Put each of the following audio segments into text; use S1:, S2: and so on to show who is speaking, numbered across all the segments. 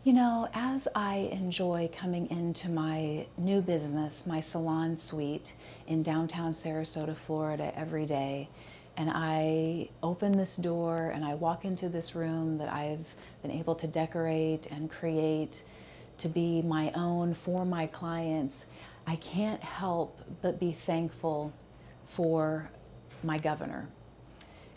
S1: You know, as I enjoy coming into my new business, my salon suite in downtown Sarasota, Florida every day, and I open this door and I walk into this room that I've been able to decorate and create to be my own for my clients, I can't help but be thankful for my governor.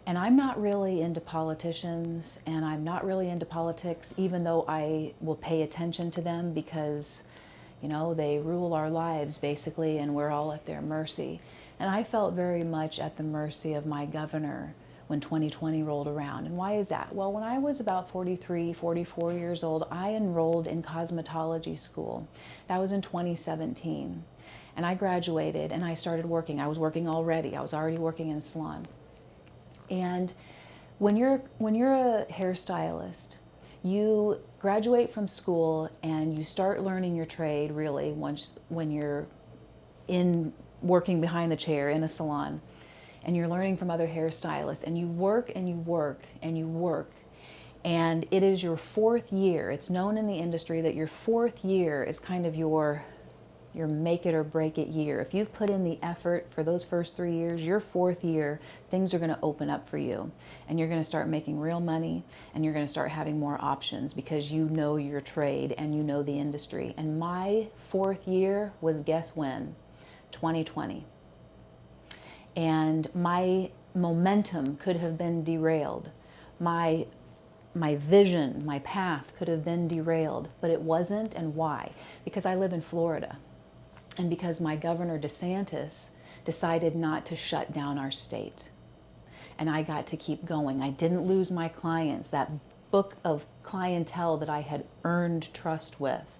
S1: And I'm not really into politicians, and I'm not really into politics, even though I will pay attention to them because, you know, they rule our lives basically, and we're all at their mercy. And I felt very much at the mercy of my governor when 2020 rolled around. And why is that? Well, when I was about 43, 44 years old, I enrolled in cosmetology school. That was in 2017. And I graduated and I started working. I was working already. I was already working in a salon. And when you're a hairstylist, you graduate from school and you start learning your trade really when you're in working behind the chair in a salon, and you're learning from other hairstylists, and you work and you work and you work, and it is your fourth year. It's known in the industry that your fourth year is kind of your make it or break it year. If you've put in the effort for those first 3 years, your fourth year, things are going to open up for you, and you're going to start making real money, and you're going to start having more options because you know your trade and you know the industry. And my fourth year was, guess when? 2020. And my momentum could have been derailed. My vision, my path could have been derailed, but it wasn't. And why? Because I live in Florida. And because my governor DeSantis decided not to shut down our state. And I got to keep going. I didn't lose my clients, that book of clientele that I had earned trust with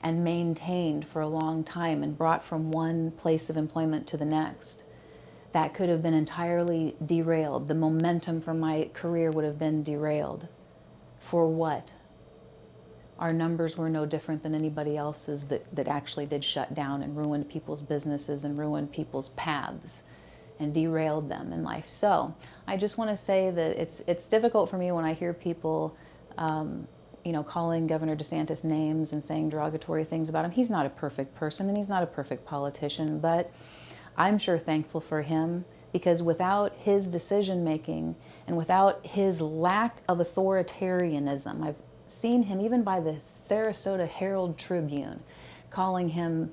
S1: and maintained for a long time and brought from one place of employment to the next. That could have been entirely derailed. The momentum from my career would have been derailed. For what? Our numbers were no different than anybody else's that actually did shut down and ruined people's businesses and ruined people's paths and derailed them in life. So I just want to say that it's difficult for me when I hear people calling Governor DeSantis names and saying derogatory things about him. He's not a perfect person and he's not a perfect politician, but I'm sure thankful for him, because without his decision making and without his lack of authoritarianism, I've seen him even by the Sarasota Herald Tribune calling him,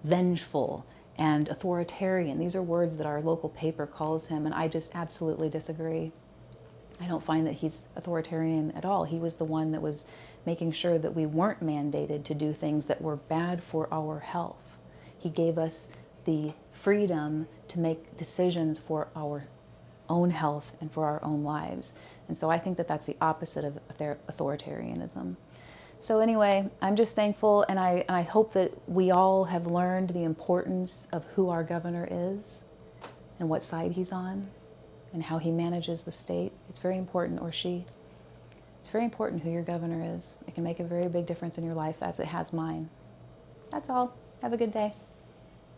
S1: vengeful and authoritarian. These are words that our local paper calls him, and I just absolutely disagree. I don't find that he's authoritarian at all. He was the one that was making sure that we weren't mandated to do things that were bad for our health. He gave us the freedom to make decisions for our own health and for our own lives. And so I think that that's the opposite of authoritarianism. So anyway, I'm just thankful, and I hope that we all have learned the importance of who our governor is and what side he's on and how he manages the state. It's very important, or she. It's very important who your governor is. It can make a very big difference in your life, as it has mine. That's all. Have a good day.